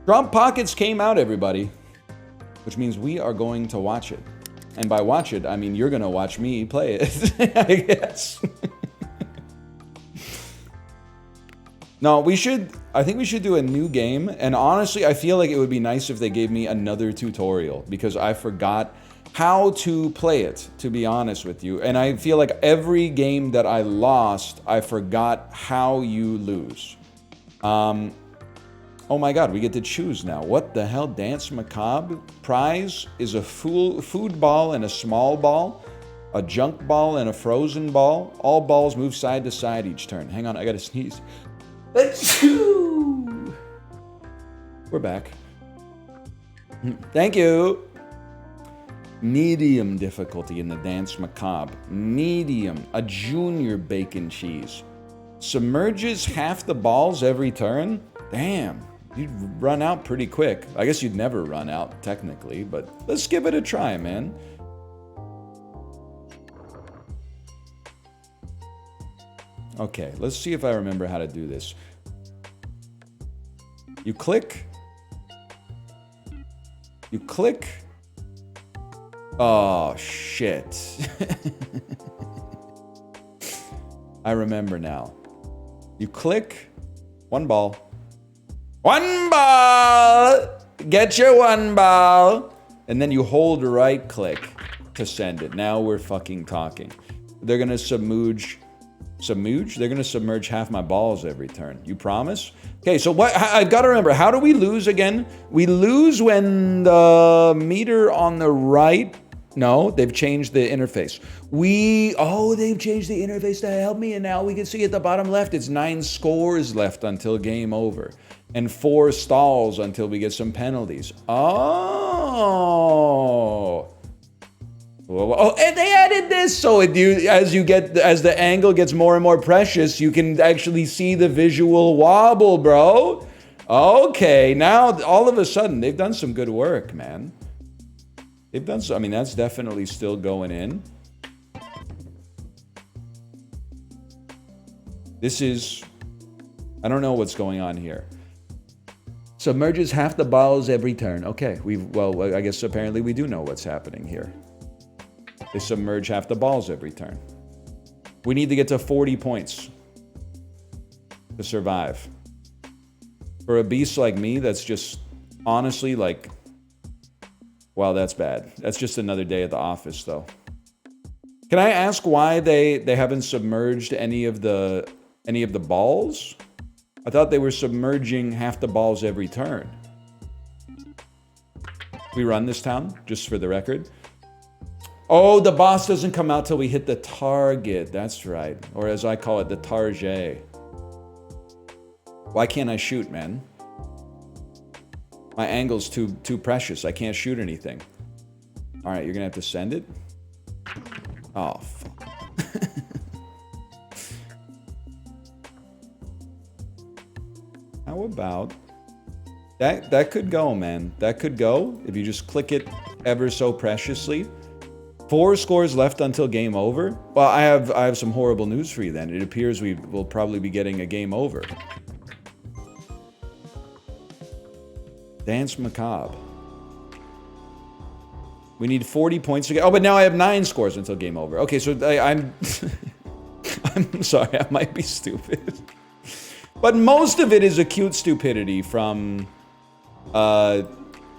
Drop Pockets came out, everybody. Which means we are going to watch it. And by watch it, I mean you're going to watch me play it, I guess. No, I think we should do a new game. And honestly, I feel like it would be nice if they gave me another tutorial. Because I forgot how to play it, to be honest with you. And I feel like every game that I lost, I forgot how you lose. Oh my god, we get to choose now. What the hell? Dance Macabre? Prize is a food ball and a small ball, a junk ball and a frozen ball. All balls move side to side each turn. Hang on, I gotta sneeze. We're back. Thank you. Medium difficulty in the Dance Macabre. Medium, a junior bacon cheese. Submerges half the balls every turn? Damn. You'd run out pretty quick. I guess you'd never run out, technically, but let's give it a try, man. Okay, let's see if I remember how to do this. You click. You click. Oh, shit. I remember now. You click. One ball. One ball! Get your one ball! And then you hold right click to send it. Now we're fucking talking. They're gonna submerge. Submerge? They're gonna submerge half my balls every turn. You promise? Okay, so what? I've got to remember, how do we lose again? We lose when the meter on the right... No, they've changed the interface. They've changed the interface to help me, and now we can see at the bottom left, it's 9 scores left until game over. And 4 stalls until we get some penalties. Oh, and they added this, so as the angle gets more and more precious, you can actually see the visual wobble, bro. Okay, now all of a sudden they've done some good work, man. They've done so. I mean, that's definitely still going in. This is, I don't know what's going on here. Submerges half the balls every turn. Okay, I guess apparently we do know what's happening here. They submerge half the balls every turn. We need to get to 40 points to survive. For a beast like me, that's just honestly like, wow, that's bad. That's just another day at the office, though. Can I ask why they haven't submerged any of the balls? I thought they were submerging half the balls every turn. We run this town, just for the record. Oh, the boss doesn't come out till we hit the target. That's right. Or as I call it, the target. Why can't I shoot, man? My angle's too precious. I can't shoot anything. All right, you're gonna have to send it. Oh, fuck. How about that? That could go, man. That could go if you just click it ever so preciously. 4 scores left until game over. Well, I have some horrible news for you then. It appears we will probably be getting a game over. Dance Macabre. We need 40 points to get... Oh, but now I have 9 scores until game over. Okay, so I'm... I'm sorry, I might be stupid. But most of it is acute stupidity from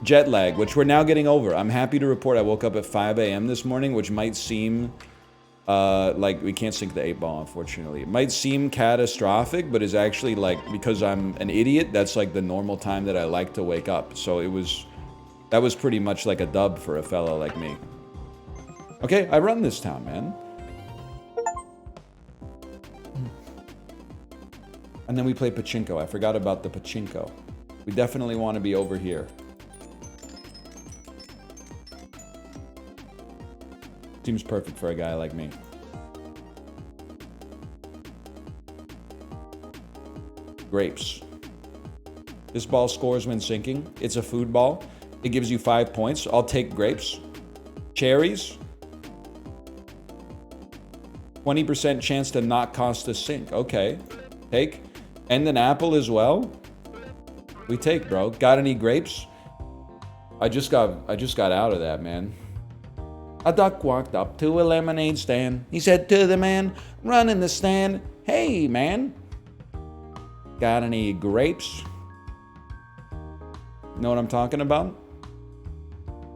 jet lag, which we're now getting over. I'm happy to report I woke up at 5 a.m. this morning, which might seem like we can't sink the 8-ball, unfortunately. It might seem catastrophic, but is actually like, because I'm an idiot, that's like the normal time that I like to wake up. So that was pretty much like a dub for a fella like me. Okay, I run this town, man. And then we play pachinko. I forgot about the pachinko. We definitely want to be over here. Seems perfect for a guy like me. Grapes. This ball scores when sinking. It's a food ball. It gives you 5 points. I'll take grapes. Cherries. 20% chance to not cost a sink. Okay. Take. And an apple as well. We take, bro. Got any grapes? I just got out of that, man. A duck walked up to a lemonade stand. He said to the man running the stand, "Hey, man, got any grapes?" Know what I'm talking about?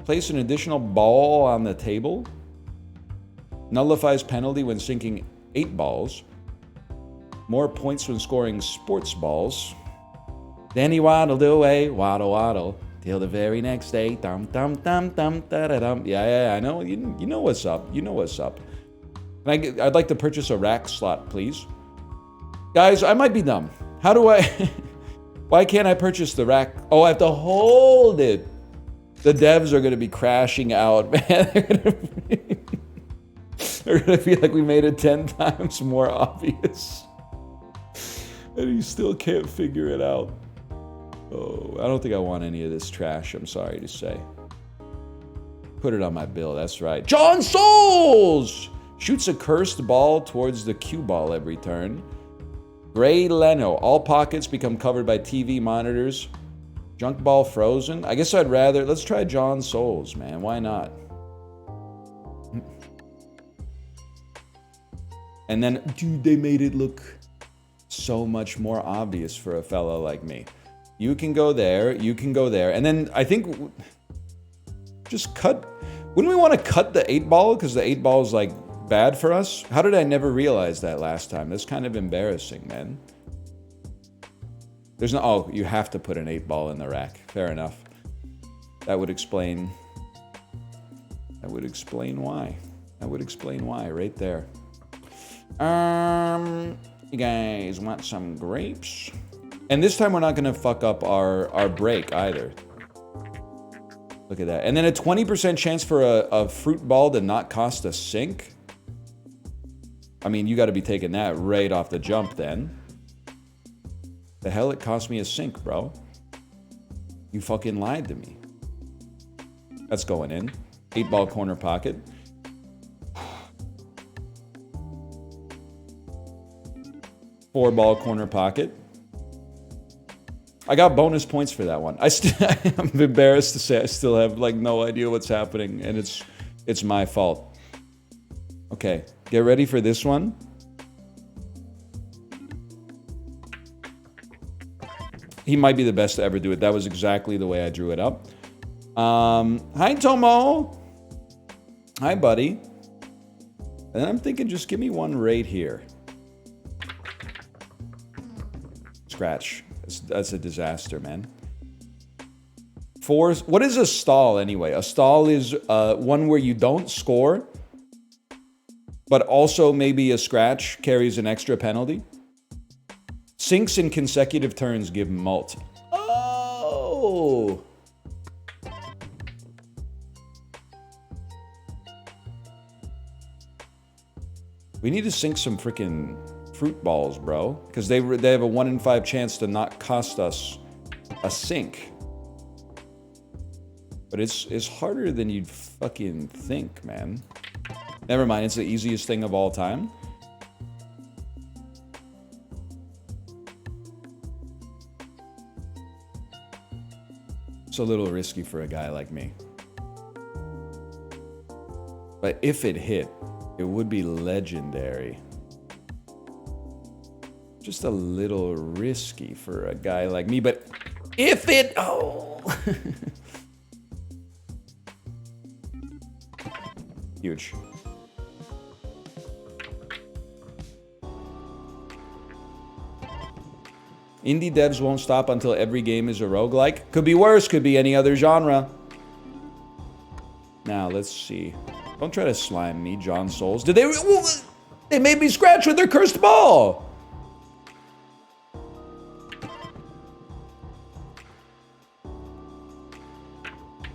Place an additional ball on the table. Nullifies penalty when sinking 8 balls. More points when scoring sports balls. Then he waddled away, waddle, waddle, till the very next day. Dum, dum, dum, dum, da, da, dum. Yeah, I know. You know what's up. You know what's up. I'd like to purchase a rack slot, please. Guys, I might be dumb. How do I... Why can't I purchase the rack? Oh, I have to hold it. The devs are going to be crashing out, man. They're going to feel like we made it 10 times more obvious. And you still can't figure it out. Oh, I don't think I want any of this trash, I'm sorry to say. Put it on my bill, that's right. John Souls! Shoots a cursed ball towards the cue ball every turn. Gray Leno. All pockets become covered by TV monitors. Junk ball frozen. I guess I'd rather... Let's try John Souls, man. Why not? And then, dude, they made it look so much more obvious for a fella like me. You can go there. You can go there. And then I think... Just cut... Wouldn't we want to cut the 8-ball? Because the 8-ball is, like, bad for us? How did I never realize that last time? That's kind of embarrassing, man. There's no... Oh, you have to put an 8-ball in the rack. Fair enough. That would explain... That would explain why. That would explain why, right there. You guys want some grapes? And this time we're not going to fuck up our break either. Look at that. And then a 20% chance for a fruit ball to not cost a sink. I mean, you got to be taking that right off the jump then. The hell, it cost me a sink, bro. You fucking lied to me. That's going in. 8-ball corner pocket. Four-ball corner pocket. I got bonus points for that one. I'm embarrassed to say I still have like no idea what's happening, and it's my fault. Okay, get ready for this one. He might be the best to ever do it. That was exactly the way I drew it up. Hi, Tomo. Hi, buddy. And I'm thinking just give me one right here. Scratch. That's a disaster, man. What is a stall anyway? A stall is one where you don't score, but also maybe a scratch carries an extra penalty. Sinks in consecutive turns give mult. Oh! We need to sink some freaking fruit balls, bro. Because they have a 1 in 5 chance to not cost us a sink. But it's harder than you'd fucking think, man. Never mind, it's the easiest thing of all time. It's a little risky for a guy like me. But if it hit, it would be legendary. Just a little risky for a guy like me, but if it... Oh! Huge. Indie devs won't stop until every game is a roguelike. Could be worse, could be any other genre. Now, let's see. Don't try to slime me, John Souls. Did they... They made me scratch with their cursed ball!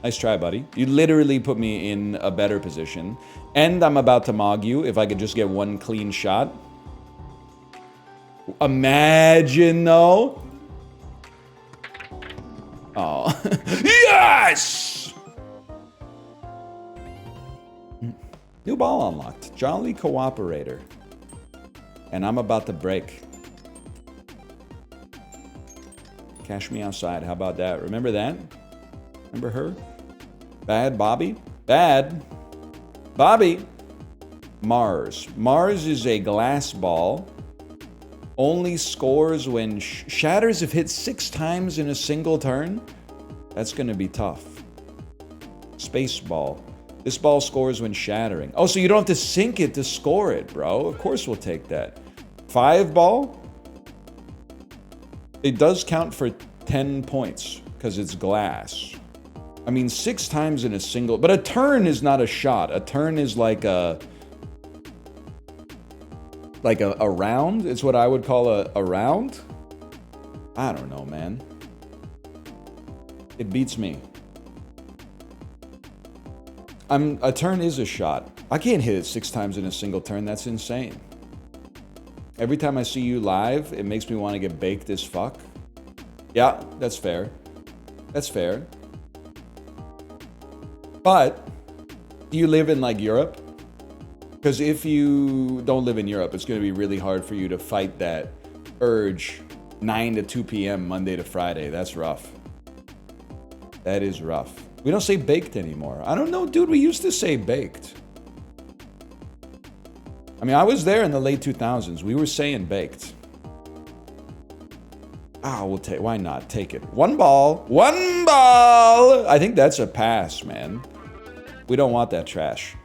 Nice try, buddy. You literally put me in a better position. And I'm about to mog you if I could just get one clean shot. Imagine, though. Oh. Yes! New ball unlocked. Jolly Cooperator. And I'm about to break. Cash Me Outside. How about that? Remember that? Remember her? Bad Bobby? Bad Bobby. Mars. Mars is a glass ball. Only scores when shatters if hit 6 times in a single turn. That's going to be tough. Space ball. This ball scores when shattering. Oh, so you don't have to sink it to score it, bro. Of course we'll take that. 5 ball. It does count for 10 points because it's glass. I mean, 6 times in a single... But a turn is not a shot. A turn is like a round. It's what I would call a round. I don't know, man. It beats me. A turn is a shot. I can't hit it 6 times in a single turn. That's insane. Every time I see you live, it makes me want to get baked as fuck. Yeah, that's fair. That's fair. But, do you live in, like, Europe? Because if you don't live in Europe, it's going to be really hard for you to fight that urge 9 to 2 p.m. Monday to Friday. That's rough. That is rough. We don't say baked anymore. I don't know, dude. We used to say baked. I mean, I was there in the late 2000s. We were saying baked. We'll take... Why not? Take it. 1 ball. 1 ball! I think that's a pass, man. We don't want that trash.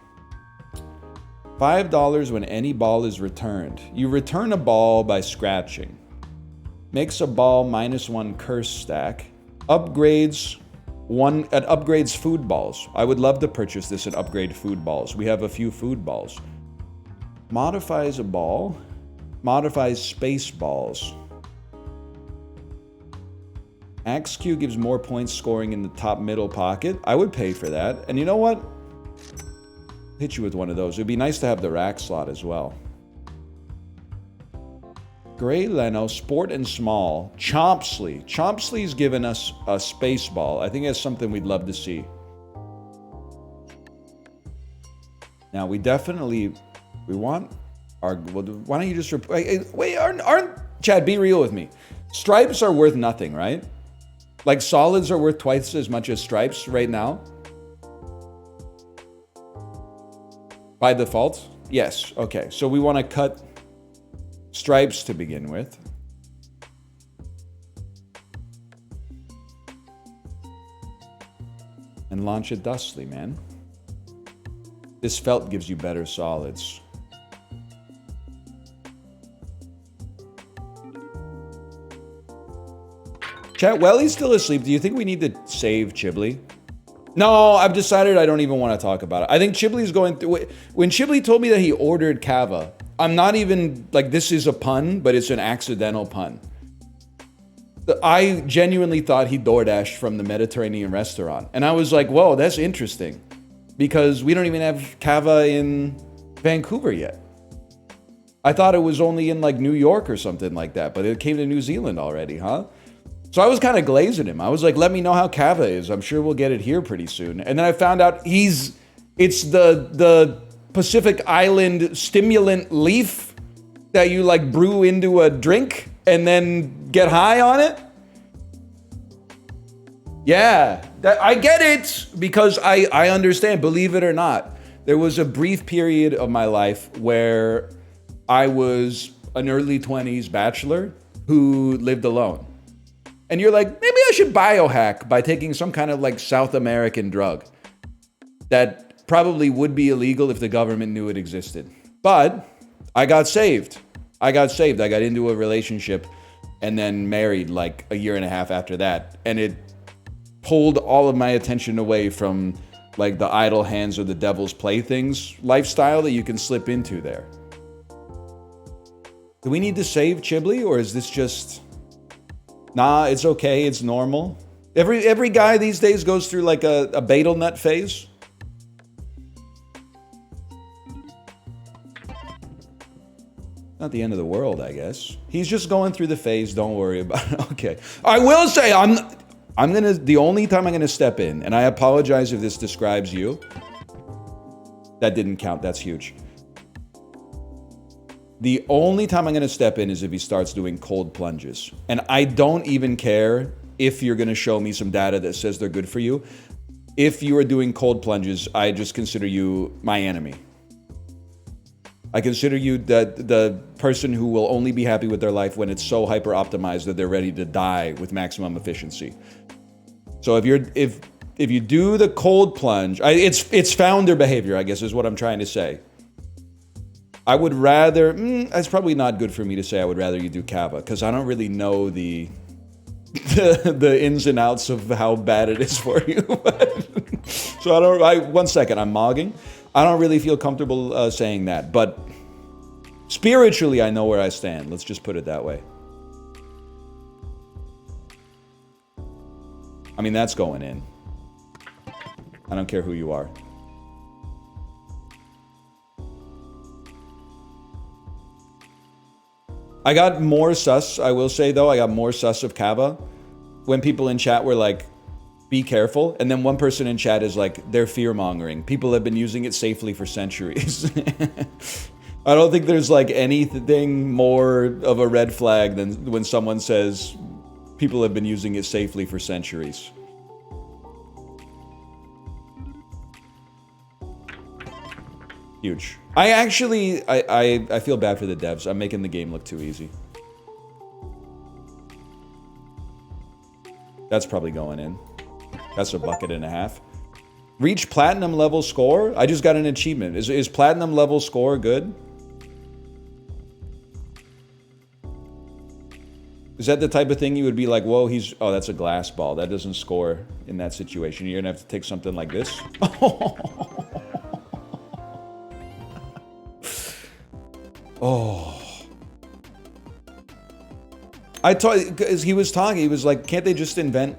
$5 when any ball is returned. You return a ball by scratching. Makes a ball -1 curse stack. Upgrades food balls. I would love to purchase this and upgrade food balls. We have a few food balls. Modifies a ball. Modifies space balls. Axe Q gives more points scoring in the top middle pocket. I would pay for that. And you know what? Hit you with one of those. It'd be nice to have the rack slot as well. Gray Leno, Sport and Small. Chompsley. Chompsley's given us a space ball. I think that's something we'd love to see. Now, we want our... Well, why don't you just... Wait, aren't... Chad, be real with me. Stripes are worth nothing, right? Like, solids are worth twice as much as stripes right now? By default? Yes. Okay. So we want to cut stripes to begin with. And launch it dustly, man. This felt gives you better solids. Chat, well, he's still asleep. Do you think we need to save Chompsley? No, I've decided I don't even want to talk about it. I think Chompsley's going through... When Chompsley told me that he ordered Kava, I'm not even... Like, this is a pun, but it's an accidental pun. I genuinely thought he DoorDashed from the Mediterranean restaurant. And I was like, whoa, that's interesting. Because we don't even have Kava in Vancouver yet. I thought it was only in, like, New York or something like that. But it came to New Zealand already, huh? So I was kind of glazing him. I was like, let me know how Kava is. I'm sure we'll get it here pretty soon. And then I found out it's the Pacific Island stimulant leaf that you like brew into a drink and then get high on it. Yeah, I get it because I understand, believe it or not. There was a brief period of my life where I was an early 20s bachelor who lived alone. And you're like, maybe I should biohack by taking some kind of like South American drug that probably would be illegal if the government knew it existed. But I got saved. I got into a relationship and then married like a year and a half after that. And it pulled all of my attention away from like the idle hands or the devil's playthings lifestyle that you can slip into there. Do we need to save Chompsley, or is this just... Nah, it's okay. It's normal. Every guy these days goes through like a betel nut phase. Not the end of the world, I guess. He's just going through the phase. Don't worry about it. Okay. I will say the only time I'm gonna step in, and I apologize if this describes you. That didn't count. That's huge. The only time I'm going to step in is if he starts doing cold plunges. And I don't even care if you're going to show me some data that says they're good for you. If you are doing cold plunges, I just consider you my enemy. I consider you the person who will only be happy with their life when it's so hyper optimized that they're ready to die with maximum efficiency. So if you do the cold plunge, it's founder behavior, I guess is what I'm trying to say. I would rather, it's probably not good for me to say I would rather you do Kava, because I don't really know the ins and outs of how bad it is for you. So one second, I'm mogging. I don't really feel comfortable saying that, but spiritually I know where I stand. Let's just put it that way. I mean, that's going in. I don't care who you are. I got more sus, I will say though, I got more sus of Kava when people in chat were like, be careful. And then one person in chat is like, they're fear-mongering. People have been using it safely for centuries. I don't think there's like anything more of a red flag than when someone says people have been using it safely for centuries. Huge. I feel bad for the devs. I'm making the game look too easy. That's probably going in. That's a bucket and a half. Reach platinum level score? I just got an achievement. Is platinum level score good? Is that the type of thing you would be like, whoa, oh, that's a glass ball. That doesn't score in that situation. You're gonna have to take something like this. Oh. Because he was talking, he was like, can't they just invent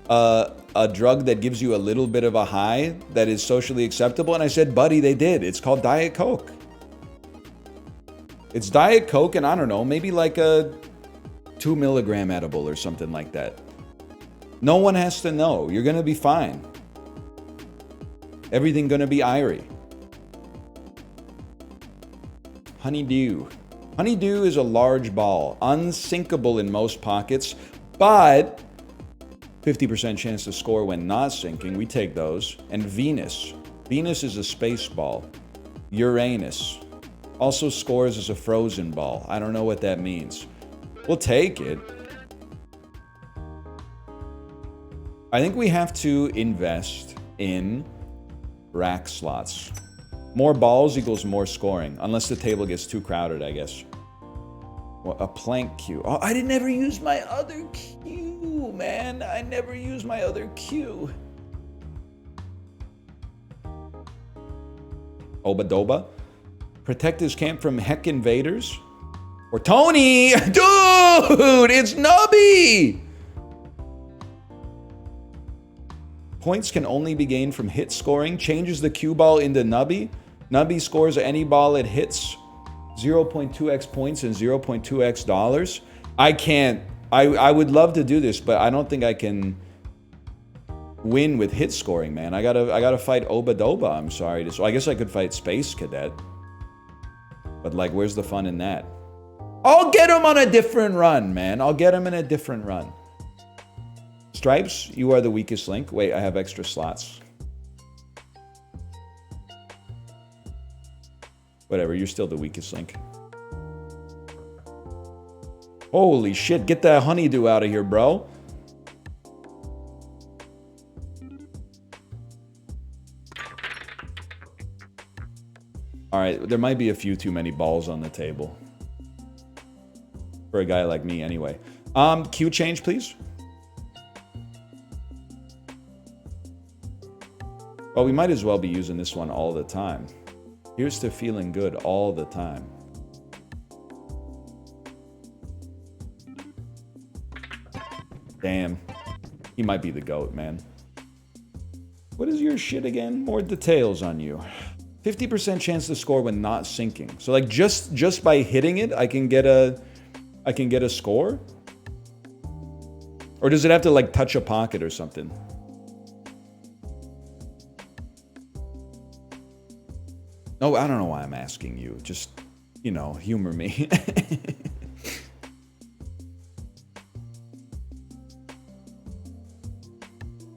a drug that gives you a little bit of a high that is socially acceptable? And I said, buddy, they did. It's called Diet Coke. It's Diet Coke and I don't know, maybe like a 2 milligram edible or something like that. No one has to know. You're gonna be fine. Everything gonna be Irie. Honeydew. Honeydew is a large ball, unsinkable in most pockets, but 50% chance to score when not sinking. We take those. And Venus. Venus is a space ball. Uranus also scores as a frozen ball. I don't know what that means. We'll take it. I think we have to invest in rack slots. More balls equals more scoring, unless the table gets too crowded, I guess. Well, a plank cue. Oh, I didn't ever use my other cue, man. I never used my other cue. Oba Doba. Protect his camp from heck invaders. Or Tony! Dude, it's Nubby! Points can only be gained from hit scoring. Changes the cue ball into Nubby. Nubby scores any ball it hits. 0.2x points and 0.2x dollars. I can't. I would love to do this, but I don't think I can win with hit scoring, man. I gotta fight Oba Doba. I'm sorry. So I guess I could fight Space Cadet. But like, where's the fun in that? I'll get him on a different run, man. I'll get him in a different run. Stripes, you are the weakest link. Wait, I have extra slots. Whatever, you're still the weakest link. Holy shit, get that honeydew out of here, bro. All right, there might be a few too many balls on the table. For a guy like me, anyway. Cue change, please. Well, we might as well be using this one all the time. Here's to feeling good all the time. Damn. He might be the GOAT, man. What is your shit again? More details on you. 50% chance to score when not sinking. So like just by hitting it, I can get a score? Or does it have to like touch a pocket or something? No, I don't know why I'm asking you. Just you know, humor me.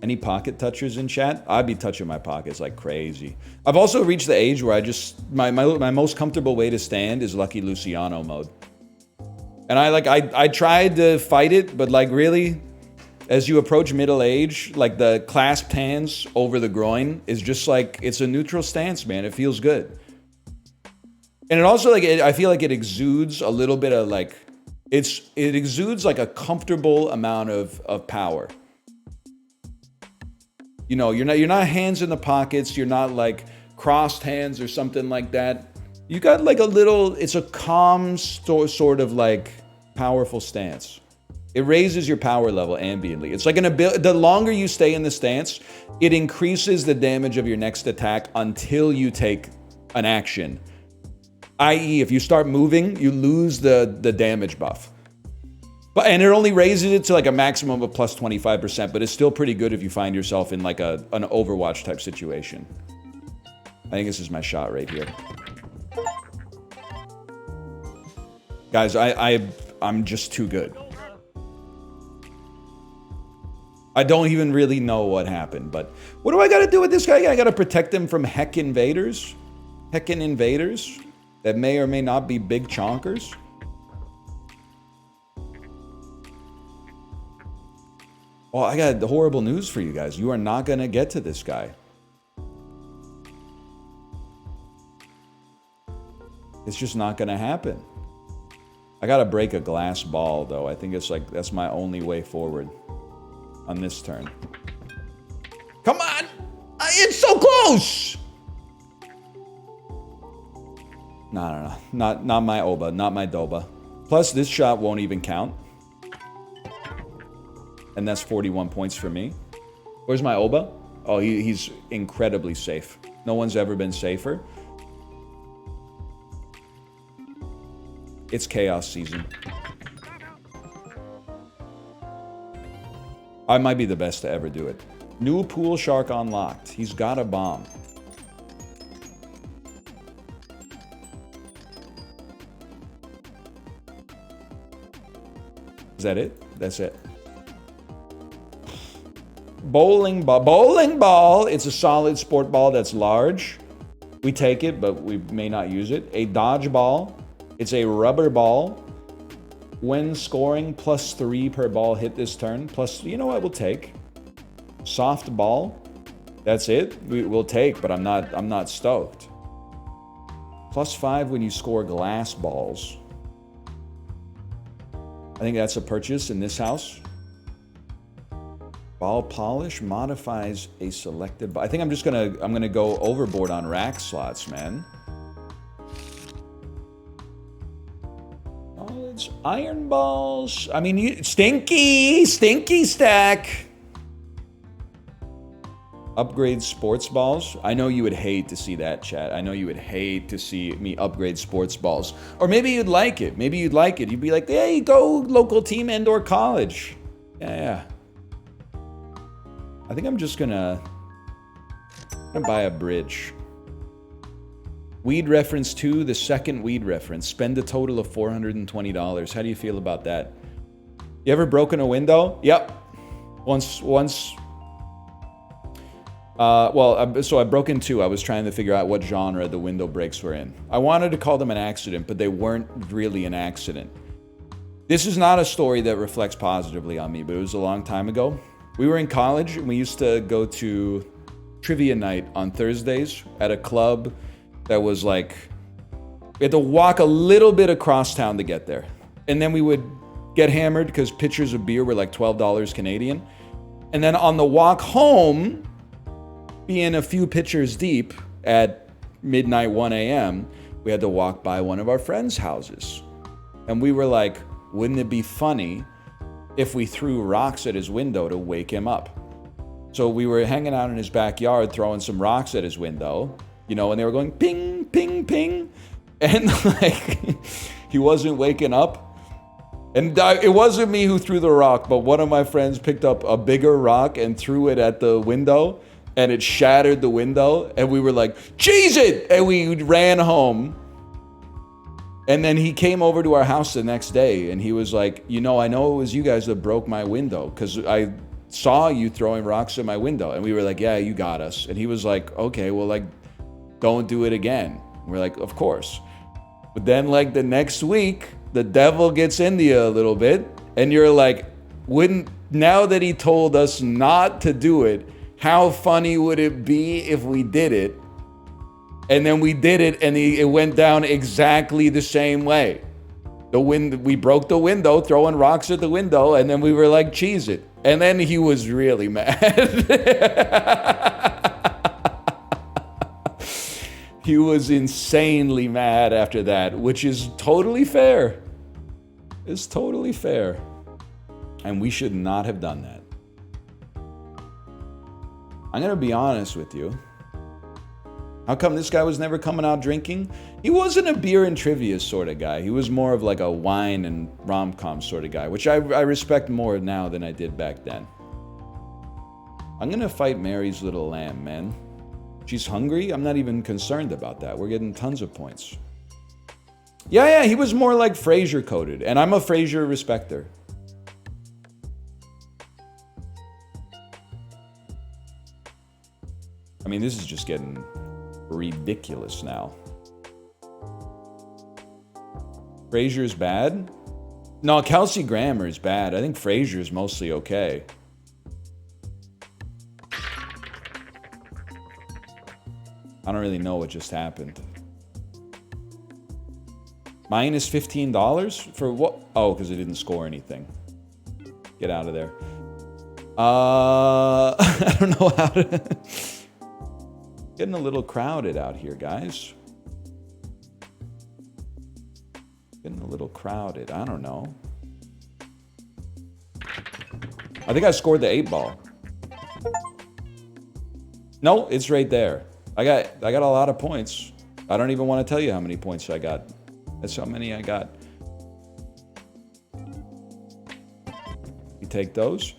Any pocket touchers in chat? I'd be touching my pockets like crazy. I've also reached the age where I just, my most comfortable way to stand is Lucky Luciano mode. And I tried to fight it, but like really, as you approach middle age, like the clasped hands over the groin is just like, it's a neutral stance, man. It feels good. And it also like, I feel like it exudes a little bit of like, it exudes like a comfortable amount of power. You know, you're not hands in the pockets. You're not like crossed hands or something like that. You got like a little, it's a calm sort of like powerful stance. It raises your power level ambiently. It's like the longer you stay in the stance, it increases the damage of your next attack until you take an action. I.e., if you start moving, you lose the damage buff. And it only raises it to like a maximum of plus 25%, but it's still pretty good if you find yourself in like an Overwatch type situation. I think this is my shot right here. Guys, I'm just too good. I don't even really know what happened, but what do I gotta do with this guy? I gotta protect him from heckin' invaders that may or may not be big chonkers. Well, I got horrible news for you guys. You are not going to get to this guy. It's just not going to happen. I got to break a glass ball, though. I think it's like, that's my only way forward on this turn. Come on! It's so close! No. Not my Oba. Not my Doba. Plus, this shot won't even count. And that's 41 points for me. Where's my Oba? Oh, he's incredibly safe. No one's ever been safer. It's chaos season. I might be the best to ever do it. New pool shark unlocked. He's got a bomb. Is that it? That's it. Bowling ball. Bowling ball! It's a solid sport ball that's large. We take it, but we may not use it. A dodgeball. It's a rubber ball. When scoring, +3 per ball hit this turn. Plus, you know what we'll take? Soft ball. That's it. We'll take, but I'm not stoked. +5 when you score glass balls. I think that's a purchase in this house. Ball polish modifies a selected ball. I think I'm gonna go overboard on rack slots, man. Oh, it's iron balls. I mean, stinky stack. Upgrade sports balls. I know you would hate to see that, chat. I know you would hate to see me upgrade sports balls. Or maybe you'd like it. Maybe you'd like it. You'd be like, hey, go local team and/or college. Yeah. I think I'm just gonna buy a bridge. Weed reference 2, the second weed reference. Spend a total of $420. How do you feel about that? You ever broken a window? Yep. Once. So I broke in 2. I was trying to figure out what genre the window breaks were in. I wanted to call them an accident, but they weren't really an accident. This is not a story that reflects positively on me, but it was a long time ago. We were in college, and we used to go to trivia night on Thursdays at a club that was like, we had to walk a little bit across town to get there. And then we would get hammered because pitchers of beer were like $12 Canadian. And then on the walk home, being a few pitchers deep at midnight, 1 a.m., we had to walk by one of our friends' houses. And we were like, wouldn't it be funny if we threw rocks at his window to wake him up? So we were hanging out in his backyard, throwing some rocks at his window, you know, and they were going ping, ping, ping. And like, he wasn't waking up. And it wasn't me who threw the rock, but one of my friends picked up a bigger rock and threw it at the window, and it shattered the window. And we were like, cheese it! And we ran home. And then he came over to our house the next day and he was like, you know, I know it was you guys that broke my window because I saw you throwing rocks at my window. And we were like, yeah, you got us. And he was like, okay, well, like, don't do it again. And we're like, of course. But then, like, the next week, the devil gets into you a little bit. And you're like, now that he told us not to do it, how funny would it be if we did it? And then we did it, and it went down exactly the same way. We broke the window, throwing rocks at the window, and then we were like, cheese it. And then he was really mad. He was insanely mad after that, which is totally fair. It's totally fair. And we should not have done that. I'm going to be honest with you. How come this guy was never coming out drinking? He wasn't a beer and trivia sort of guy. He was more of like a wine and rom-com sort of guy, which I respect more now than I did back then. I'm going to fight Mary's little lamb, man. She's hungry? I'm not even concerned about that. We're getting tons of points. Yeah, he was more like Frasier coded, and I'm a Frasier respecter. I mean, this is just getting ridiculous now. Frasier's bad? No, Kelsey Grammer is bad. I think Frasier's mostly okay. I don't really know what just happened. Minus $15? For what? Oh, because it didn't score anything. Get out of there. I don't know how to... Getting a little crowded out here, guys. Getting a little crowded. I don't know. I think I scored the 8-ball. No, it's right there. I got a lot of points. I don't even want to tell you how many points I got. That's how many I got. You take those.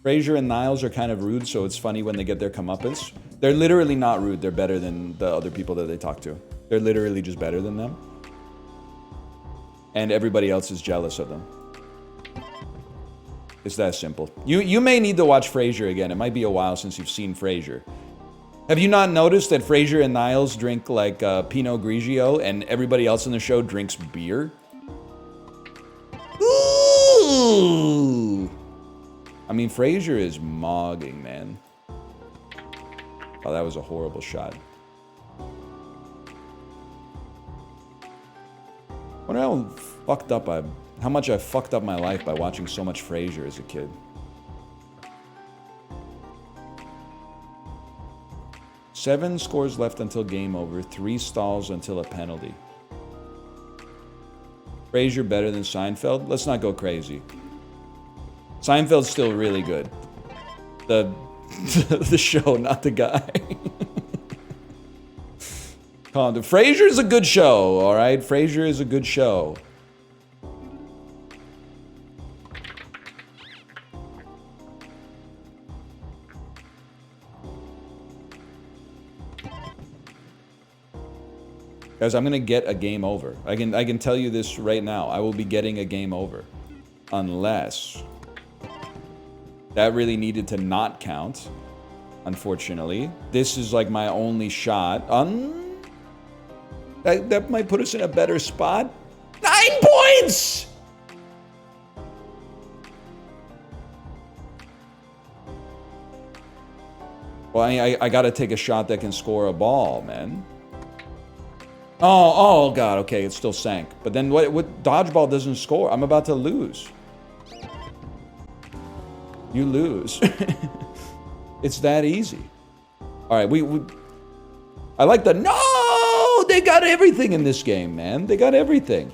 Frasier and Niles are kind of rude, so it's funny when they get their comeuppance. They're literally not rude. They're better than the other people that they talk to. They're literally just better than them. And everybody else is jealous of them. It's that simple. You may need to watch Frasier again. It might be a while since you've seen Frasier. Have you not noticed that Frasier and Niles drink like Pinot Grigio and everybody else in the show drinks beer? Ooh! I mean, Frasier is mogging, man. Oh, that was a horrible shot. I wonder how much I fucked up my life by watching so much Frasier as a kid. Seven scores left until game over. 3 stalls until a penalty. Frasier better than Seinfeld? Let's not go crazy. Seinfeld's still really good. The show, not the guy. Calm down. Frasier's a good show, all right? Frasier is a good show. Guys, I'm gonna get a game over. I can tell you this right now. I will be getting a game over. Unless that really needed to not count, unfortunately. This is like my only shot. That might put us in a better spot. 9 points! Well, I gotta take a shot that can score a ball, man. Oh God, okay, it still sank. But then what dodgeball doesn't score? I'm about to lose. You lose. It's that easy. All right, I like the... No! They got everything in this game, man. They got everything.